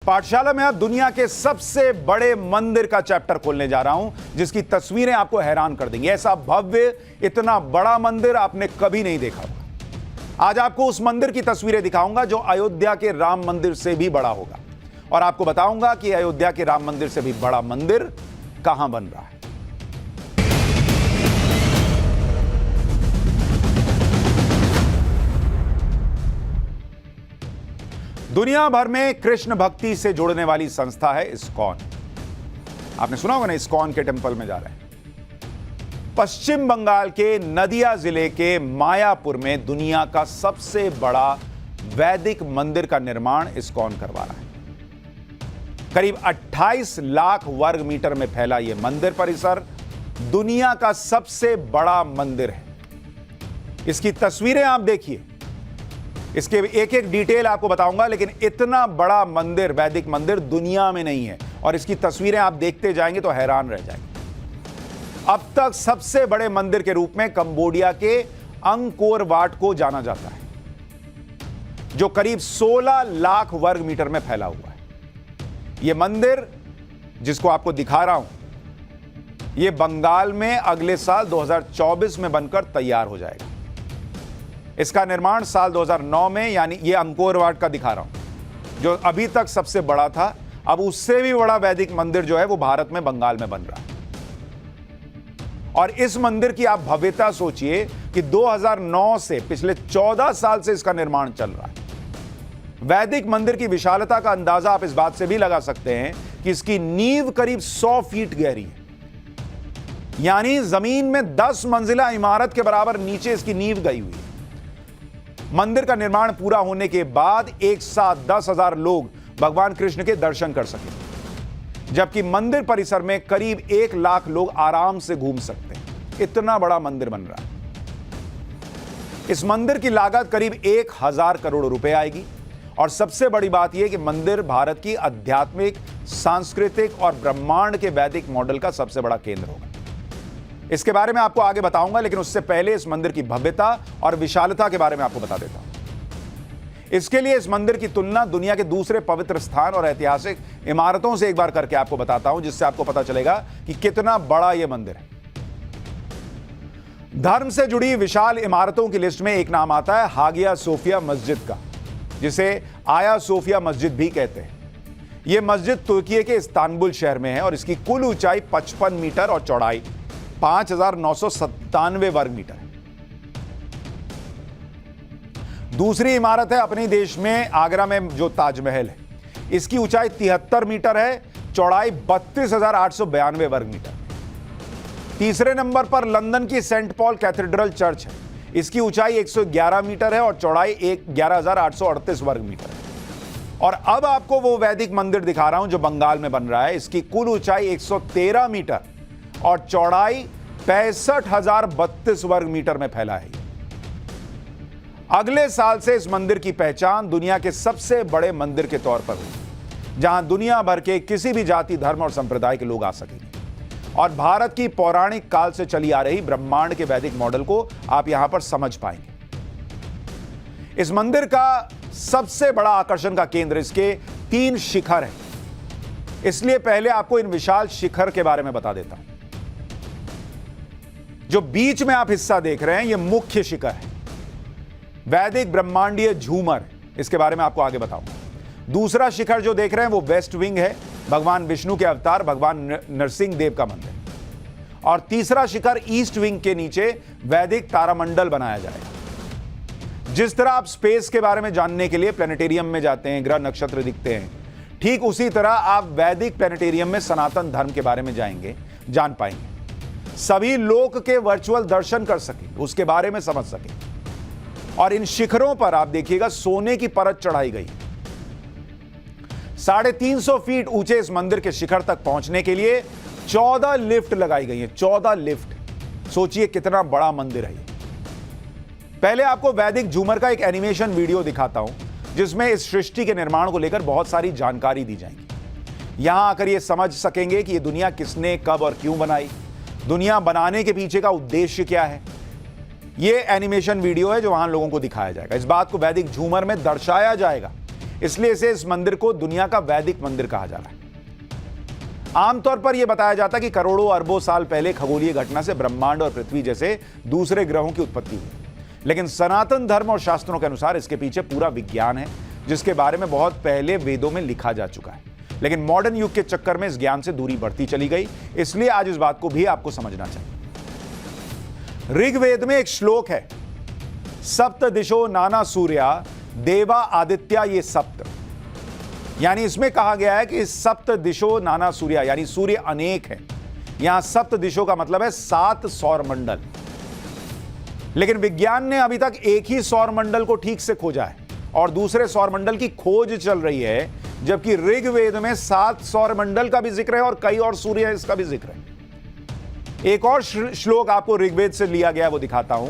पाठशाला में अब दुनिया के सबसे बड़े मंदिर का चैप्टर खोलने जा रहा हूं, जिसकी तस्वीरें आपको हैरान कर देंगी। ऐसा भव्य, इतना बड़ा मंदिर आपने कभी नहीं देखा होगा। आज आपको उस मंदिर की तस्वीरें दिखाऊंगा जो अयोध्या के राम मंदिर से भी बड़ा होगा, और आपको बताऊंगा कि अयोध्या के राम मंदिर से भी बड़ा मंदिर कहां बन रहा है। दुनिया भर में कृष्ण भक्ति से जुड़ने वाली संस्था है इस्कॉन। आपने सुना होगा ना, इस्कॉन के टेंपल में जा रहे हैं। पश्चिम बंगाल के नदिया जिले के मायापुर में दुनिया का सबसे बड़ा वैदिक मंदिर का निर्माण इस्कॉन करवा रहा है। करीब 28 लाख वर्ग मीटर में फैला यह मंदिर परिसर दुनिया का सबसे बड़ा मंदिर है। इसकी तस्वीरें आप देखिए, इसके एक एक डिटेल आपको बताऊंगा, लेकिन इतना बड़ा मंदिर, वैदिक मंदिर दुनिया में नहीं है, और इसकी तस्वीरें आप देखते जाएंगे तो हैरान रह जाएंगे। अब तक सबसे बड़े मंदिर के रूप में कंबोडिया के अंकोर वाट को जाना जाता है, जो करीब 16 लाख वर्ग मीटर में फैला हुआ है। यह मंदिर जिसको आपको दिखा रहा हूं, यह बंगाल में अगले साल 2024 में बनकर तैयार हो जाएगा। इसका निर्माण साल 2009 में, यानी ये अंकोर वाट का दिखा रहा हूं, जो अभी तक सबसे बड़ा था। अब उससे भी बड़ा वैदिक मंदिर जो है वो भारत में, बंगाल में बन रहा है। और इस मंदिर की आप भव्यता सोचिए कि 2009 से पिछले 14 साल से इसका निर्माण चल रहा है। वैदिक मंदिर की विशालता का अंदाजा आप इस बात से भी लगा सकते हैं कि इसकी नींव करीब 100 फीट गहरी है, यानी जमीन में 10 मंजिला इमारत के बराबर नीचे इसकी नींव गई हुई है। मंदिर का निर्माण पूरा होने के बाद एक साथ 10,000 लोग भगवान कृष्ण के दर्शन कर सकेंगे, जबकि मंदिर परिसर में करीब 1 लाख लोग आराम से घूम सकते हैं। इतना बड़ा मंदिर बन रहा है। इस मंदिर की लागत करीब 1,000 करोड़ रुपए आएगी, और सबसे बड़ी बात यह कि मंदिर भारत की आध्यात्मिक, सांस्कृतिक और ब्रह्मांड के वैदिक मॉडल का सबसे बड़ा केंद्र होगा। इसके बारे में आपको आगे बताऊंगा, लेकिन उससे पहले इस मंदिर की भव्यता और विशालता के बारे में आपको बता देता हूं। इसके लिए इस मंदिर की तुलना दुनिया के दूसरे पवित्र स्थान और ऐतिहासिक इमारतों से एक बार करके आपको बताता हूं, जिससे आपको पता चलेगा कि कितना बड़ा यह मंदिर है। धर्म से जुड़ी विशाल इमारतों की लिस्ट में एक नाम आता है हागिया सोफिया मस्जिद का, जिसे आया सोफिया मस्जिद भी कहते हैं। यह मस्जिद तुर्की के इस्तांबुल शहर में है, और इसकी कुल ऊंचाई 55 मीटर और चौड़ाई 5,997 वर्ग मीटर है। दूसरी इमारत है अपने देश में आगरा में जो ताजमहल है। इसकी ऊंचाई 73 मीटर है, चौड़ाई 32,892 वर्ग मीटर। तीसरे नंबर पर लंदन की सेंट पॉल कैथेड्रल चर्च है। इसकी ऊंचाई 111 मीटर है और चौड़ाई 11,838 वर्ग मीटर है। और अब आपको वो वैदिक मंदिर दिखा रहा हूं जो बंगाल में बन रहा है। इसकी कुल ऊंचाई 113 मीटर और चौड़ाई 65,032 वर्ग मीटर में फैला है। अगले साल से इस मंदिर की पहचान दुनिया के सबसे बड़े मंदिर के तौर पर होगी, जहां दुनिया भर के किसी भी जाति, धर्म और संप्रदाय के लोग आ सकेंगे, और भारत की पौराणिक काल से चली आ रही ब्रह्मांड के वैदिक मॉडल को आप यहां पर समझ पाएंगे। इस मंदिर का सबसे बड़ा आकर्षण का केंद्र इसके 3 शिखर हैं। इसलिए पहले आपको इन विशाल शिखर के बारे में बता देता हूं। जो बीच में आप हिस्सा देख रहे हैं, यह मुख्य शिखर है, वैदिक ब्रह्मांडीय झूमर। इसके बारे में आपको आगे बताऊंगा। दूसरा शिखर जो देख रहे हैं वो वेस्ट विंग है, भगवान विष्णु के अवतार भगवान नरसिंह देव का मंदिर। और तीसरा शिखर ईस्ट विंग के नीचे वैदिक तारामंडल बनाया जाएगा। जिस तरह आप स्पेस के बारे में जानने के लिए प्लेनेटेरियम में जाते हैं, ग्रह नक्षत्र दिखते हैं, ठीक उसी तरह आप वैदिक प्लेनेटेरियम में सनातन धर्म के बारे में जान पाएंगे। सभी लोक के वर्चुअल दर्शन कर सकें, उसके बारे में समझ सकें। और इन शिखरों पर आप देखिएगा सोने की परत चढ़ाई गई। 350 फीट ऊंचे इस मंदिर के शिखर तक पहुंचने के लिए 14 लिफ्ट लगाई गई हैं। 14 लिफ्ट। सोचिए कितना बड़ा मंदिर है ये। पहले आपको वैदिक झूमर का एक एनिमेशन वीडियो दिखाता हूं, जिसमें इस सृष्टि के निर्माण को लेकर बहुत सारी जानकारी दी जाएगी। यहां आकर यह समझ सकेंगे कि यह दुनिया किसने, कब और क्यों बनाई, दुनिया बनाने के पीछे का उद्देश्य क्या है। यह एनिमेशन वीडियो है जो वहां लोगों को दिखाया जाएगा। इस बात को वैदिक झूमर में दर्शाया जाएगा। इसलिए इसे इस मंदिर को दुनिया का वैदिक मंदिर कहा जा रहा है। आमतौर पर यह बताया जाता है कि करोड़ों अरबों साल पहले खगोलीय घटना से ब्रह्मांड और पृथ्वी जैसे दूसरे ग्रहों की उत्पत्ति हुई, लेकिन सनातन धर्म और शास्त्रों के अनुसार इसके पीछे पूरा विज्ञान है, जिसके बारे में बहुत पहले वेदों में लिखा जा चुका है। लेकिन मॉडर्न युग के चक्कर में इस ज्ञान से दूरी बढ़ती चली गई, इसलिए आज इस बात को भी आपको समझना चाहिए। ऋग्वेद में एक श्लोक है, सप्त दिशो नाना सूर्या देवा आदित्या ये सप्त, यानी इसमें कहा गया है कि सप्त दिशो नाना सूर्या, यानी सूर्य अनेक है। यहां सप्त दिशो का मतलब है 7 सौर मंडल, लेकिन विज्ञान ने अभी तक एक ही सौर मंडल को ठीक से खोजा है और दूसरे सौर मंडल की खोज चल रही है, जबकि ऋग्वेद में 7 सौर मंडल का भी जिक्र है और कई और सूर्य है, इसका भी जिक्र है। एक और श्लोक आपको ऋग्वेद से लिया गया, वो दिखाता हूं।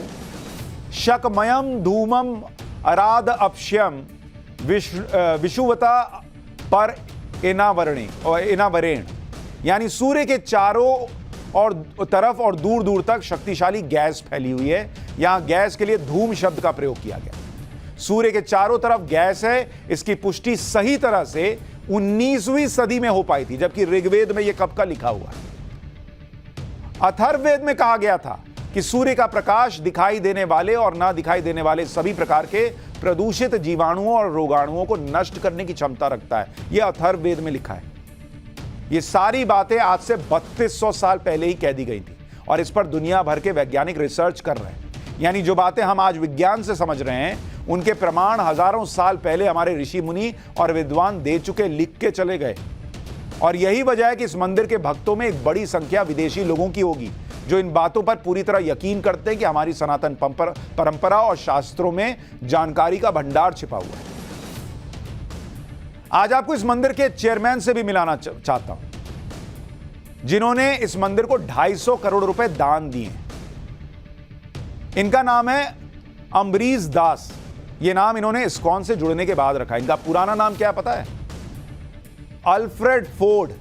शकमयम धूमम अराद अपश्यम विषुवता पर इनावरेण, यानी सूर्य के चारों और तरफ और दूर दूर तक शक्तिशाली गैस फैली हुई है। यहां गैस के लिए धूम शब्द का प्रयोग किया गया। सूर्य के चारों तरफ गैस है, इसकी पुष्टि सही तरह से 19वीं सदी में हो पाई थी, जबकि ऋग्वेद में यह कब का लिखा हुआ है। अथर्ववेद में कहा गया था कि सूर्य का प्रकाश दिखाई देने वाले और ना दिखाई देने वाले सभी प्रकार के प्रदूषित जीवाणुओं और रोगाणुओं को नष्ट करने की क्षमता रखता है। यह अथर्ववेद में लिखा है। ये सारी बातें आज से 3200 साल पहले ही कह दी गई थी और इस पर दुनिया भर के वैज्ञानिक रिसर्च कर रहे हैं। यानी जो बातें हम आज विज्ञान से समझ रहे हैं, उनके प्रमाण हजारों साल पहले हमारे ऋषि मुनि और विद्वान दे चुके, लिख के चले गए। और यही वजह है कि इस मंदिर के भक्तों में एक बड़ी संख्या विदेशी लोगों की होगी, जो इन बातों पर पूरी तरह यकीन करते हैं कि हमारी सनातन परंपरा और शास्त्रों में जानकारी का भंडार छिपा हुआ है। आज आपको इस मंदिर के चेयरमैन से भी मिलाना चाहता हूं, जिन्होंने इस मंदिर को 250 करोड़ रुपए दान दिए। इनका नाम है अम्बरीश दास। यह नाम इन्होंने इस्कॉन से जुड़ने के बाद रखा। इनका पुराना नाम क्या पता है? Alfred Ford.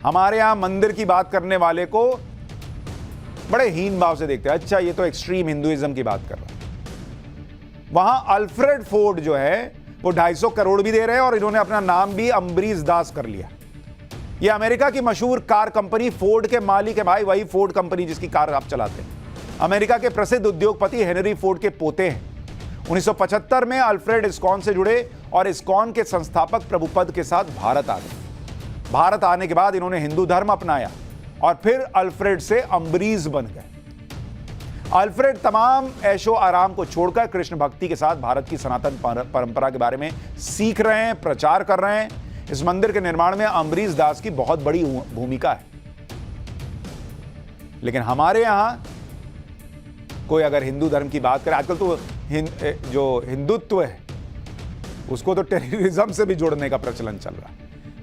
हमारे यहां मंदिर की बात करने वाले को बड़े हीन भाव से देखते हैं, अच्छा ये तो एक्सट्रीम हिंदुइज्म की बात कर रहा है। वहां अल्फ्रेड फोर्ड जो है वो 250 करोड़ भी दे रहे हैं और इन्होंने अपना नाम भी अम्बरीश दास कर लिया। ये अमेरिका की मशहूर कार कंपनी फोर्ड के मालिक है भाई, वही फोर्ड कंपनी जिसकी कार आप चलाते हैं। अमेरिका के प्रसिद्ध उद्योगपति हेनरी फोर्ड के पोते हैं। 1975 में अल्फ्रेड इस्कॉन से जुड़े और इस्कॉन के संस्थापक प्रभुपद के साथ भारत आ गए। भारत आने के बाद इन्होंने हिंदू धर्म अपनाया और फिर अल्फ्रेड से अम्बरीश बन गए। अल्फ्रेड तमाम ऐशो आराम को छोड़कर कृष्ण भक्ति के साथ भारत की सनातन परंपरा के बारे में सीख रहे हैं, प्रचार कर रहे हैं। इस मंदिर के निर्माण में अम्बरीश दास की बहुत बड़ी भूमिका है। लेकिन हमारे यहां कोई अगर हिंदू धर्म की बात करे, आजकल तो जो हिंदुत्व है उसको तो टेररिज्म से भी जोड़ने का प्रचलन चल रहा है,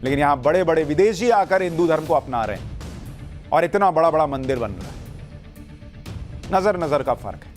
लेकिन यहां बड़े बड़े विदेशी आकर हिंदू धर्म को अपना रहे हैं और इतना बड़ा बड़ा मंदिर बन रहा है। नजर नजर का फर्क है।